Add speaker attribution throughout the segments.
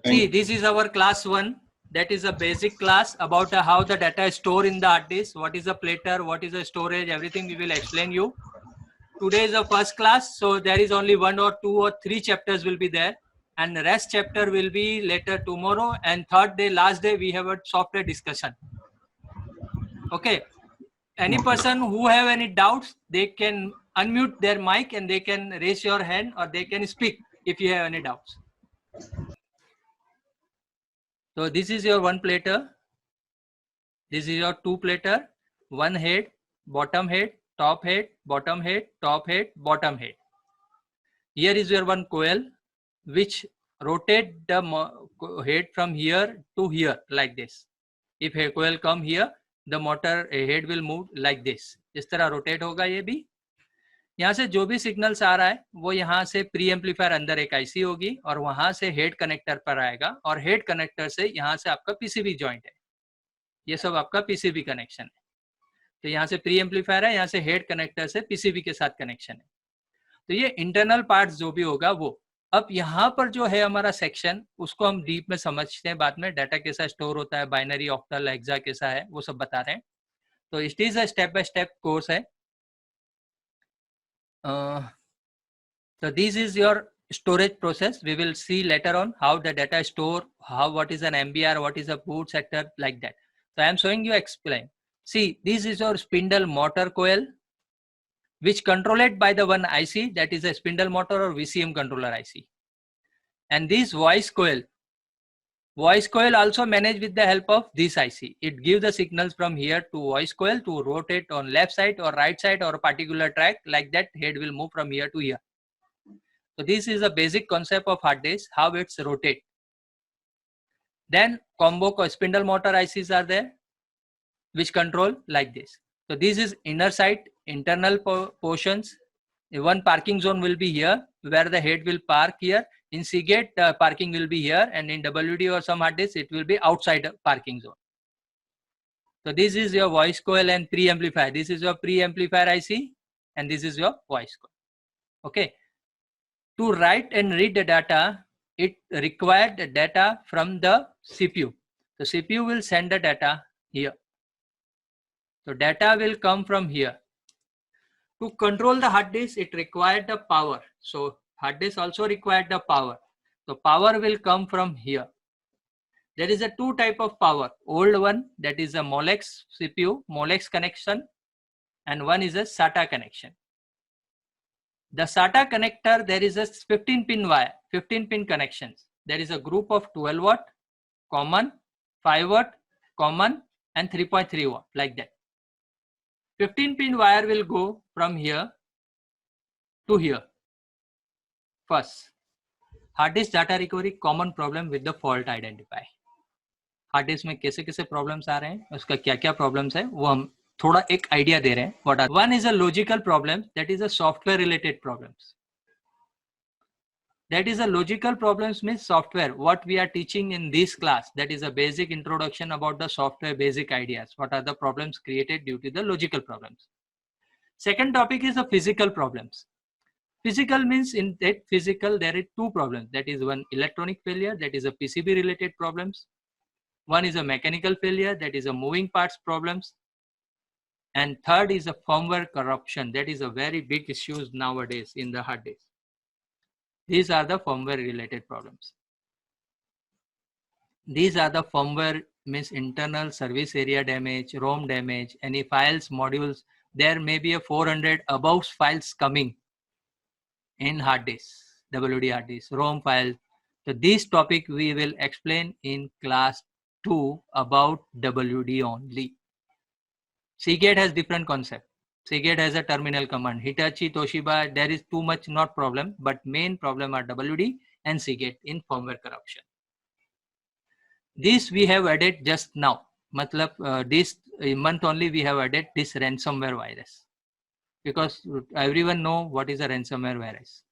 Speaker 1: See, this is our class 1. That is a basic class about how the data is stored in the hard disk. What is a platter, what is a storage, everything we will explain you. Today is the first class, so there is only 1 or 2 or 3 chapters will be there, and the rest chapter will be later tomorrow, and third day, last day, we have a software discussion. Okay. Any person who have any doubts, they can unmute their mic and they can raise your hand or they can speak if you have any doubts. So this is your one platter. This is your two platter, one head, bottom head, top head, bottom head, top head, bottom head. Here is your one coil which rotate the head from here to here like this. If a coil come here, the motor head will move like this. इस तरह rotate होगा ये भी. यहाँ से जो भी signals आ रहा है वो यहाँ से प्री एम्पलीफायर अंदर एक आईसी होगी और वहां से हेड कनेक्टर पर आएगा और हेड कनेक्टर से यहाँ से आपका पीसीबी जॉइंट है. ये सब आपका पीसीबी कनेक्शन है. तो यहाँ से प्री एम्पलीफायर है, यहाँ से हेड कनेक्टर से पीसीबी के साथ कनेक्शन है. तो ये इंटरनल पार्ट्स जो भी होगा वो. अब यहाँ पर जो है हमारा सेक्शन, उसको हम डीप में समझते हैं बाद में. डाटा कैसा स्टोर होता है, बाइनरी, ऑक्टल, हेक्सा कैसा है, वो सब बता रहे हैं. तो it is a step by step course है. So this is your storage process. We will see later on how the data is stored, what is an MBR, what is a boot sector, like that. So I am showing you explain. See, this is your spindle motor coil, which controlled by the one IC, that is a spindle motor or VCM controller IC. And this voice coil also managed with the help of this IC. It gives the signals from here to voice coil to rotate on left side or right side or a particular track, like that head will move from here to here. So this is a basic concept of hard disk, how it's rotate. Then combo spindle motor ICs are there, which control like this. So this is inner side, internal portions. One parking zone will be here, where the head will park here. In Seagate, parking will be here, and in WD or some hard disk, it will be outside parking zone. So this is your voice coil and pre-amplifier. This is your pre-amplifier IC, and this is your voice coil. Okay. To write and read the data, it required the data from the CPU. The CPU will send the data here. So data will come from here. To control the hard disk, it required the power. So hard disk also required the power. So power will come from here. There is a two type of power. Old one, that is a Molex CPU, Molex connection, and one is a SATA connection. The SATA connector, there is a 15 pin wire, 15 pin connections. There is a group of 12 watt, common, 5 watt, common, and 3.3 watt, like that. 15 pin wire will go from here to here. First, hard disk data recovery, common problem with the fault identify. Hard disk में कैसे कैसे problems आ रहे हैं, उसका क्या क्या problems है, वो हम थोड़ा एक idea दे रहे हैं. What are one is a logical problem, that is a software related problems. That is a logical problems means software. What we are teaching in this class, that is a basic introduction about the software basic ideas. What are the problems created due to the logical problems. Second topic is the physical problems. Physical means in that physical there are two problems. That is one electronic failure, that is a PCB related problems. One is a mechanical failure, that is a moving parts problems. And third is a firmware corruption. That is a very big issue nowadays in the hard disk. These are the firmware related problems. These are the firmware means internal service area damage, ROM damage, any files, modules. There may be a 400 above files coming in hard disk, WD hard disk, ROM file. So this topic we will explain in class 2 about WD only. Seagate has different concept. Seagate has a terminal command. Hitachi, Toshiba, there is too much not problem, but main problem are WD and Seagate in firmware corruption. This we have added just now. Matlab, this month only we have added this ransomware virus. Because everyone know what is a ransomware virus.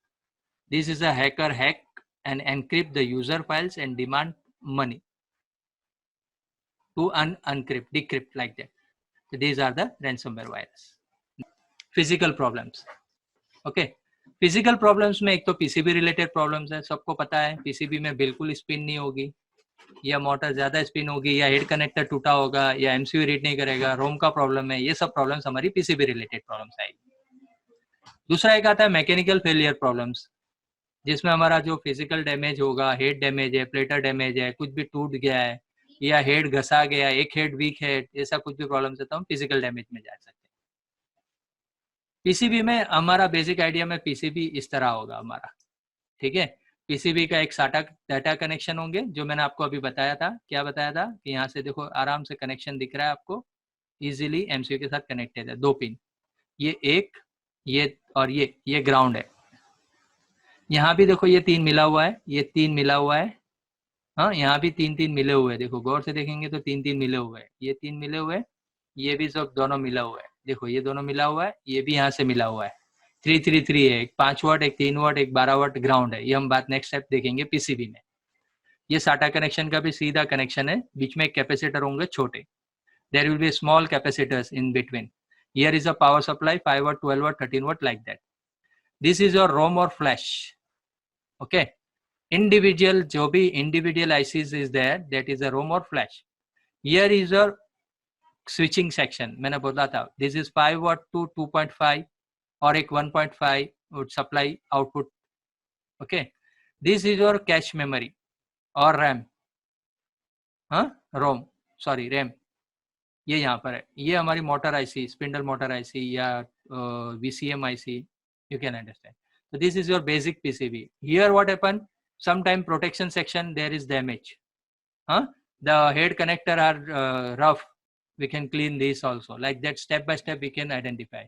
Speaker 1: This is a hacker hack and encrypt the user files and demand money to uncrypt, decrypt, like that. So these are the ransomware virus. Physical problems. Okay. Physical problems में एक तो PCB related problems है, सबको पता है PCB में बिल्कुल spin नहीं होगी, या मोटर ज्यादा स्पिन होगी, या हेड कनेक्टर टूटा होगा, या एमसीयू रीड नहीं करेगा, रोम का प्रॉब्लम है, ये सब प्रॉब्लम्स हमारी पीसीबी रिलेटेड प्रॉब्लम्स आएगी। दूसरा एक आता है मैकेनिकल फेलियर प्रॉब्लम्स, जिसमें हमारा जो फिजिकल डैमेज होगा, हेड डैमेज है, प्लेटर डैमेज है, कुछ भी टूट गया है, या हेड घसा गया, एक हेड वीक हेड, ऐसा कुछ भी प्रॉब्लम है तो हम फिजिकल डैमेज में जा सकते हैं। पीसीबी में हमारा बेसिक आइडिया में पीसीबी इस तरह होगा हमारा, ठीक है। पीसीबी का एक साटा डाटा कनेक्शन होंगे, जो मैंने आपको अभी बताया था। क्या बताया था कि यहाँ से देखो आराम से कनेक्शन दिख रहा है आपको, इजीली एमसीयू के साथ कनेक्टेड है, 2 पिन, ये एक, ये और ये ग्राउंड है। यहाँ भी देखो ये 3 मिला हुआ है, ये 3 मिला हुआ है, हाँ यहाँ भी 3 मिले हुए हैं, देखो गौर से देखेंगे तो 3 मिले हुए हैं, ये 3 मिले हुए हैं, ये भी सब दोनों मिला हुआ है, देखो ये दोनों मिला हुआ है, ये भी यहाँ से मिला हुआ है, 3 है, एक 5 वाट, एक 3 वाट, एक 12 वाट ग्राउंड है। ये हम बात नेक्स्ट स्टेप देखेंगे पीसीबी में। ये साटा कनेक्शन का भी सीधा कनेक्शन है, बीच में एक कैपेसिटर होंगे छोटे, there will be small capacitors in between. Here is a power supply 5 watt, 12 watt, 13 watt, like that. This is your ROM or flash, okay. Individual जो भी individual ICs is there, that is a ROM or flash. Here is your switching section, मैंने बोला था this is 5 watt to 2.5 और एक 1.5 would supply output, okay. This is your cache memory और RAM, हाँ रोम, sorry RAM, ये यहाँ पर है। ये हमारी motor IC, spindle motor IC या VCM IC, you can understand. So this is your basic PCB. Here what happened, sometime protection section there is damage, huh? The head connector are rough, we can clean this also, like that step by step we can identify.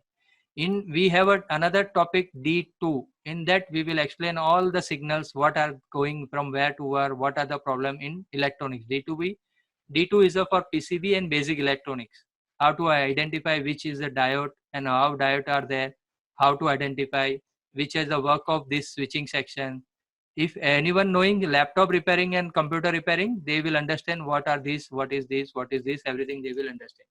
Speaker 1: We have another topic D2, in that we will explain all the signals, what are going from where to where, what are the problem in electronics. D2 is for PCB and basic electronics, how to identify which is the diode and how diode are there, how to identify which is the work of this switching section. If anyone knowing laptop repairing and computer repairing, they will understand what are these, what is this, everything they will understand.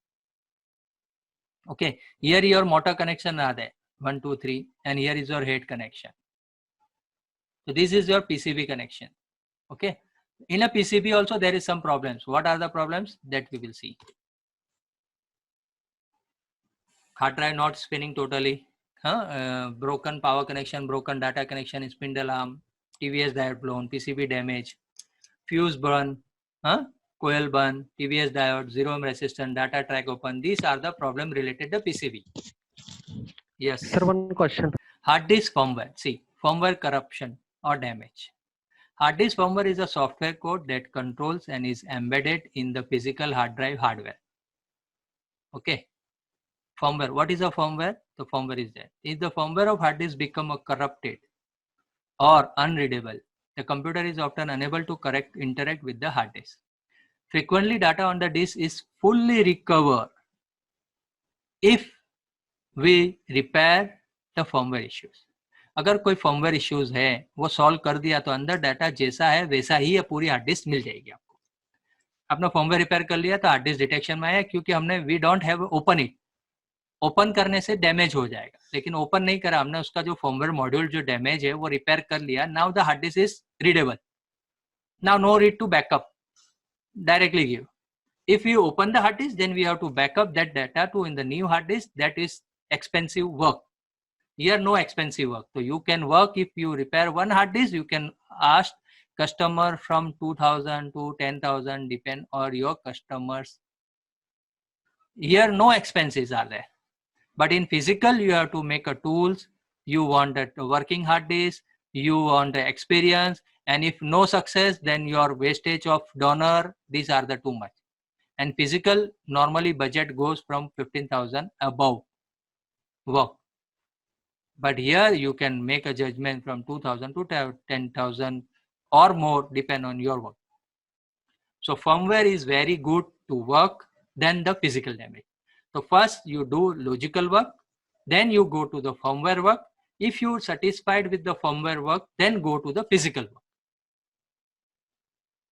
Speaker 1: Okay, here your motor connection are there, 1, 2, 3, and here is your head connection. So this is your PCB connection, okay. In a PCB also there is some problems. What are the problems that we will see? Hard drive not spinning totally, broken power connection, broken data connection, spindle arm, TVS diode blown, PCB damage, fuse burn, coil burn, TVS diode, 0 ohm resistance, data track open. These are the problem related to PCB. Yes.
Speaker 2: Sir, one question.
Speaker 1: Hard disk firmware. See, firmware corruption or damage. Hard disk firmware is a software code that controls and is embedded in the physical hard drive hardware. Okay. Firmware. What is a firmware? The firmware is that if the firmware of hard disk become corrupted or unreadable, the computer is often unable to interact with the hard disk. Frequently, data on the disk is fully recovered if we repair the firmware issues. अगर कोई firmware issues है वो solve कर दिया तो अंदर data जैसा है वैसा ही पूरी हार्ड डिस्क मिल जाएगी आपको। अपना फर्मवेयर रिपेयर कर लिया तो हार्ड डिस्क डिटेक्शन में आया, क्योंकि हमने we don't have open it, open करने से डैमेज हो जाएगा, लेकिन ओपन नहीं करा हमने, उसका जो फर्मवेयर मॉड्यूल जो डैमेज है वो रिपेयर कर लिया। Now the hard disk is readable, now no read to backup, directly give. If you open the hard disk, then we have to back up that data to in the new hard disk. That is expensive work. Here no expensive work. So you can work, if you repair one hard disk, you can ask customer from 2,000 to 10,000, depend on your customers. Here no expenses are there. But in physical, you have to make a tools. You want a working hard disk. You want the experience. And if no success, then your wastage of donor, these are the too much. And physical, normally budget goes from 15,000 above work. But here you can make a judgment from 2,000 to 10,000 or more, depend on your work. So firmware is very good to work than the physical damage. So first you do logical work, then you go to the firmware work. If you are satisfied with the firmware work, then go to the physical work.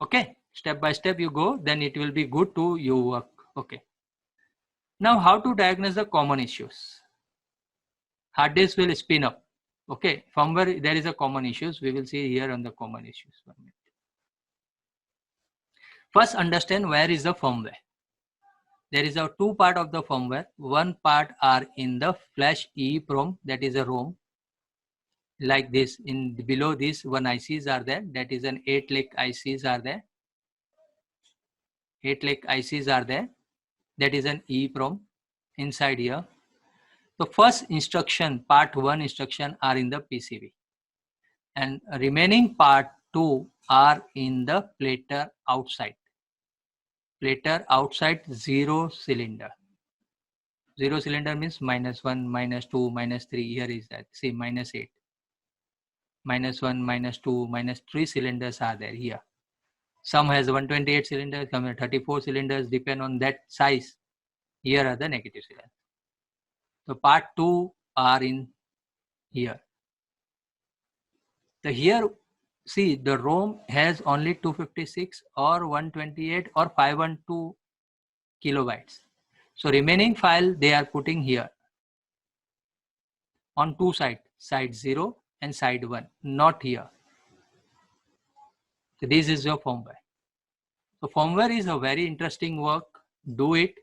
Speaker 1: Okay, step by step you go, then it will be good to your work. Okay. Now how to diagnose the common issues? Hard disk will spin up. Okay, firmware, there is a common issues. We will see here on the common issues. First, understand where is the firmware. There is a two part of the firmware. One part are in the flash EEPROM, that is a ROM. Like this, in below this one ICs are there. That is an 8 lakh ICs are there. 8 lakh ICs are there. That is an EEPROM inside here. The first instruction, part 1 instruction are in the PCB, and remaining part 2 are in the plater outside. Plater outside 0 cylinder. 0 cylinder means -1, -2, -3. Here is that. See, -8. -1, -2, -3 cylinders are there here. Some has 128 cylinders, some has 34 cylinders, depend on that size. Here are the negative cylinders. So part 2 are in here. So here, see, the ROM has only 256 or 128 or 512 kilobytes. So remaining file they are putting here on two sides, side 0 and side 1, not here. So this is your firmware. So firmware is a very interesting work. Do it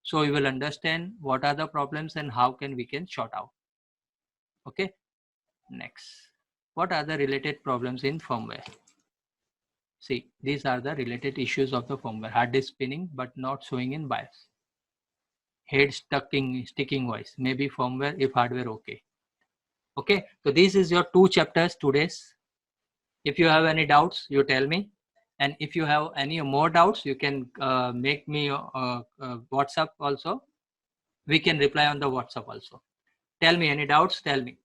Speaker 1: so you will understand what are the problems and how we can sort out. Okay. Next, what are the related problems in firmware? See, these are the related issues of the firmware. Hard disk spinning but not showing in BIOS. Head sticking voice, maybe firmware if hardware okay. Okay, so this is your 2 chapters today's. If you have any doubts, you tell me. And if you have any more doubts, you can make me WhatsApp also. We can reply on the WhatsApp also. Tell me any doubts, tell me.